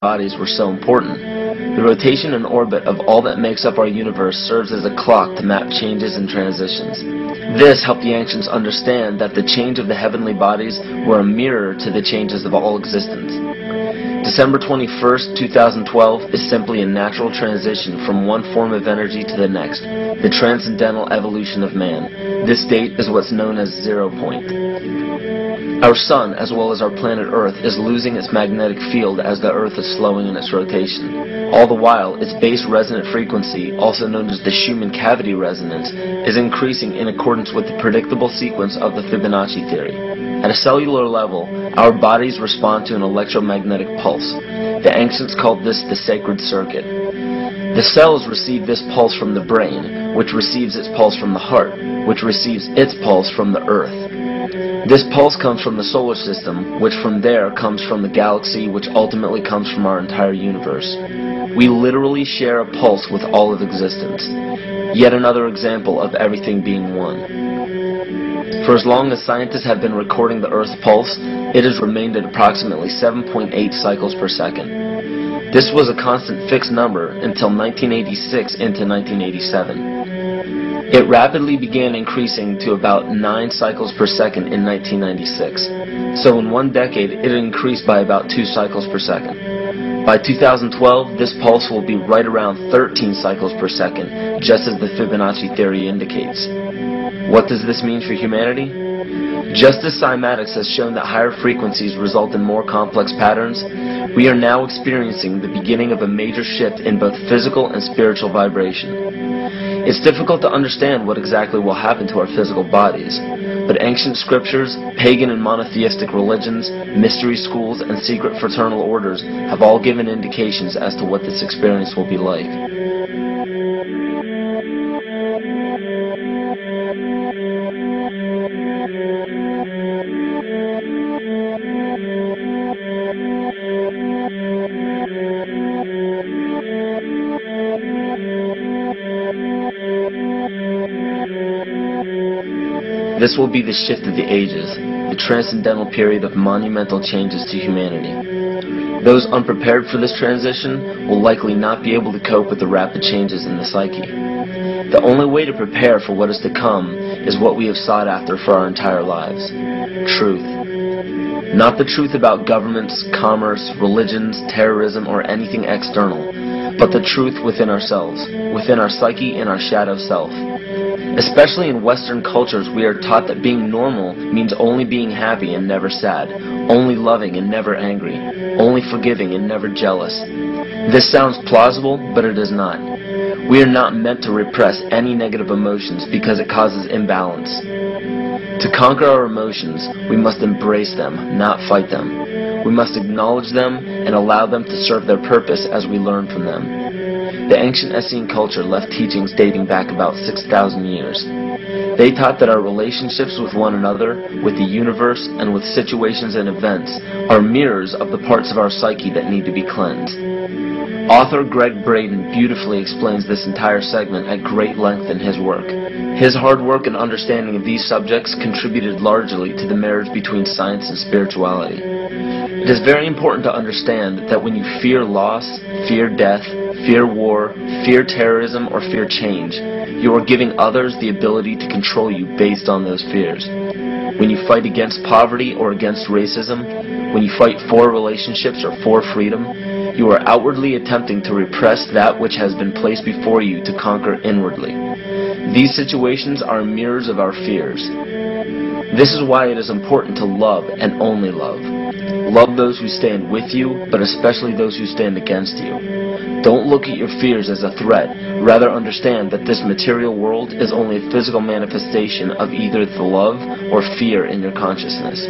bodies were so important. The rotation and orbit of all that makes up our universe serves as a clock to map changes and transitions. This helped the ancients understand that the change of the heavenly bodies were a mirror to the changes of all existence. December 21st, 2012 is simply a natural transition from one form of energy to the next, the transcendental evolution of man. This date is what's known as 0 point. Our sun, as well as our planet Earth, is losing its magnetic field as the Earth is slowing in its rotation. All the while, its base resonant frequency, also known as the Schumann cavity resonance, is increasing in accordance with the predictable sequence of the Fibonacci theory. At a cellular level, our bodies respond to an electromagnetic pulse. The ancients called this the sacred circuit. The cells receive this pulse from the brain, which receives its pulse from the heart, which receives its pulse from the earth. This pulse comes from the solar system, which from there comes from the galaxy, which ultimately comes from our entire universe. We literally share a pulse with all of existence. Yet another example of everything being one. For as long as scientists have been recording the Earth's pulse, it has remained at approximately 7.8 cycles per second. This was a constant fixed number until 1986 into 1987. It rapidly began increasing to about 9 cycles per second in 1996. So in one decade, it increased by about 2 cycles per second. By 2012, this pulse will be right around 13 cycles per second, just as the Fibonacci theory indicates. What does this mean for humanity? Just as cymatics has shown that higher frequencies result in more complex patterns, we are now experiencing the beginning of a major shift in both physical and spiritual vibration. It's difficult to understand what exactly will happen to our physical bodies, but ancient scriptures, pagan and monotheistic religions, mystery schools, and secret fraternal orders have all given indications as to what this experience will be like. This will be the shift of the ages, the transcendental period of monumental changes to humanity. Those unprepared for this transition will likely not be able to cope with the rapid changes in the psyche. The only way to prepare for what is to come is what we have sought after for our entire lives: truth. Not the truth about governments, commerce, religions, terrorism, or anything external, but the truth within ourselves, within our psyche and our shadow self. Especially in Western cultures, we are taught that being normal means only being happy and never sad, only loving and never angry, only forgiving and never jealous. This sounds plausible, but it is not. We are not meant to repress any negative emotions because it causes imbalance. To conquer our emotions, we must embrace them, not fight them. We must acknowledge them and allow them to serve their purpose as we learn from them. The ancient Essene culture left teachings dating back about 6,000 years. They taught that our relationships with one another, with the universe, and with situations and events are mirrors of the parts of our psyche that need to be cleansed. Author Greg Braden beautifully explains this entire segment at great length in his work. His hard work and understanding of these subjects contributed largely to the marriage between science and spirituality. It is very important to understand that when you fear loss, fear death, fear war, fear terrorism, or fear change, you are giving others the ability to control you based on those fears. When you fight against poverty or against racism, when you fight for relationships or for freedom, you are outwardly attempting to repress that which has been placed before you to conquer inwardly. These situations are mirrors of our fears. This is why it is important to love and only love. Love those who stand with you, but especially those who stand against you. Don't look at your fears as a threat. Rather understand that this material world is only a physical manifestation of either the love or fear in your consciousness.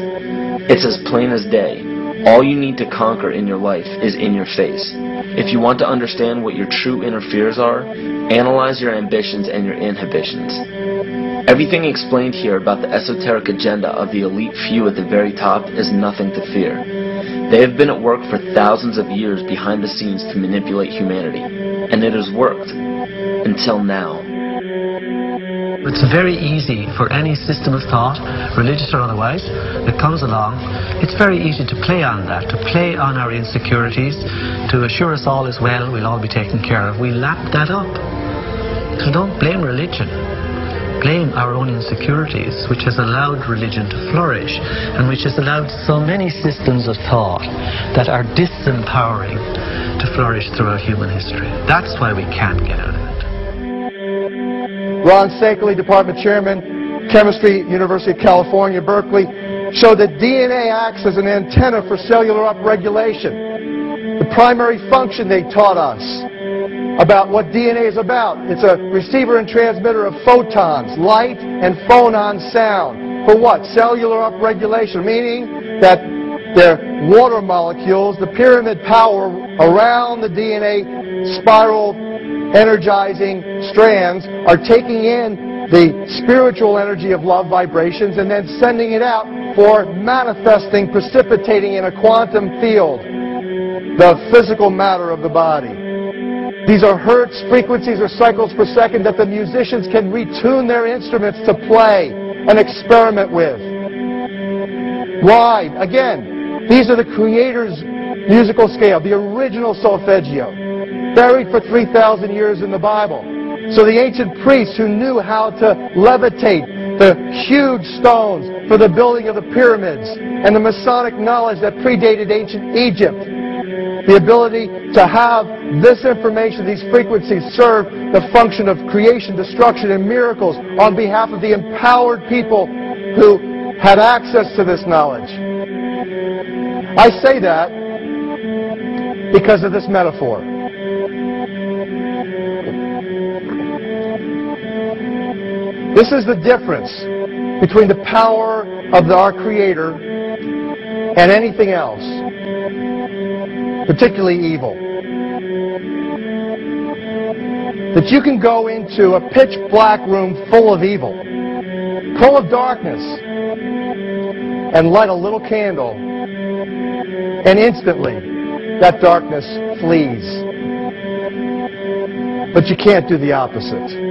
It's as plain as day. All you need to conquer in your life is in your face. If you want to understand what your true inner fears are, analyze your ambitions and your inhibitions. Everything explained here about the esoteric agenda of the elite few at the very top is nothing to fear. They have been at work for thousands of years behind the scenes to manipulate humanity, and it has worked. Until now. It's very easy for any system of thought, religious or otherwise, that comes along. It's very easy to play on that, to play on our insecurities, to assure us all is well, we'll all be taken care of, we lap that up. So don't blame religion. Blame our own insecurities, which has allowed religion to flourish and which has allowed so many systems of thought that are disempowering to flourish throughout human history. That's why we can't get out of it. Ron Sankley, Department Chairman, Chemistry, University of California, Berkeley, showed that DNA acts as an antenna for cellular upregulation. The primary function they taught us about what DNA is about. It's a receiver and transmitter of photons, light, and phonon sound. For what? Cellular upregulation, meaning that their water molecules, the pyramid power around the DNA spiral energizing strands, are taking in the spiritual energy of love vibrations and then sending it out for manifesting, precipitating in a quantum field, the physical matter of the body. These are hertz, frequencies, or cycles per second that the musicians can retune their instruments to play and experiment with. Why? Again, these are the Creator's musical scale, the original solfeggio, buried for 3,000 years in the Bible. So the ancient priests who knew how to levitate the huge stones for the building of the pyramids and the Masonic knowledge that predated ancient Egypt, the ability to have this information, these frequencies, serve the function of creation, destruction, and miracles on behalf of the empowered people who had access to this knowledge. I say that because of this metaphor. This is the difference between the power of our Creator and anything else, particularly evil. That you can go into a pitch black room full of evil, full of darkness, and light a little candle, and instantly that darkness flees. But you can't do the opposite.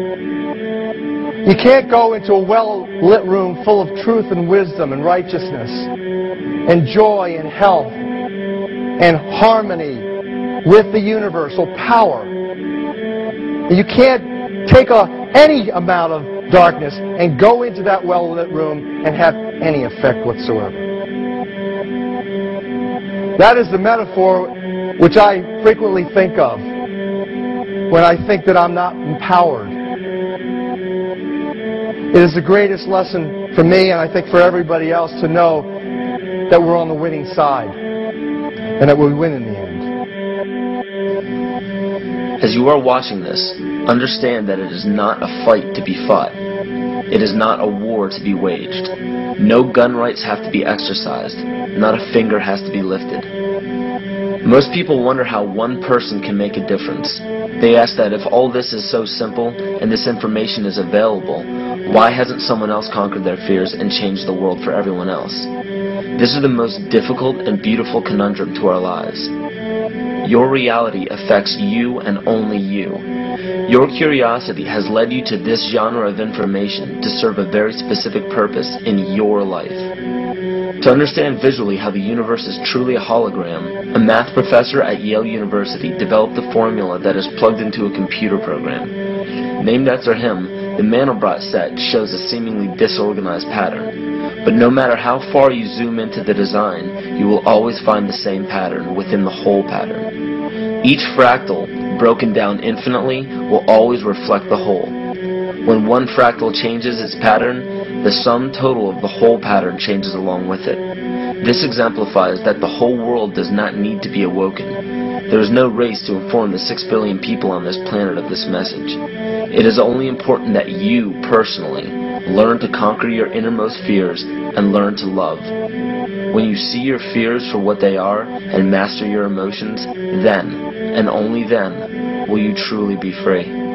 You can't go into a well-lit room full of truth and wisdom and righteousness and joy and health and harmony with the universal power. You can't take any amount of darkness and go into that well-lit room and have any effect whatsoever. That is the metaphor which I frequently think of when I think that I'm not empowered. It is the greatest lesson for me, and I think for everybody else, to know that we're on the winning side and that we win in the end. As you are watching this, understand that it is not a fight to be fought. It is not a war to be waged. No gun rights have to be exercised. Not a finger has to be lifted. Most people wonder how one person can make a difference. They ask that if all this is so simple and this information is available, why hasn't someone else conquered their fears and changed the world for everyone else? This is the most difficult and beautiful conundrum to our lives. Your reality affects you and only you. Your curiosity has led you to this genre of information to serve a very specific purpose in your life. To understand visually how the universe is truly a hologram, a math professor at Yale University developed a formula that is plugged into a computer program. Named after him, the Mandelbrot set shows a seemingly disorganized pattern. But no matter how far you zoom into the design, you will always find the same pattern within the whole pattern. Each fractal, broken down infinitely, will always reflect the whole. When one fractal changes its pattern, the sum total of the whole pattern changes along with it. This exemplifies that the whole world does not need to be awoken. There is no race to inform the 6 billion people on this planet of this message. It is only important that you, personally, learn to conquer your innermost fears and learn to love. When you see your fears for what they are and master your emotions, then, and only then, will you truly be free.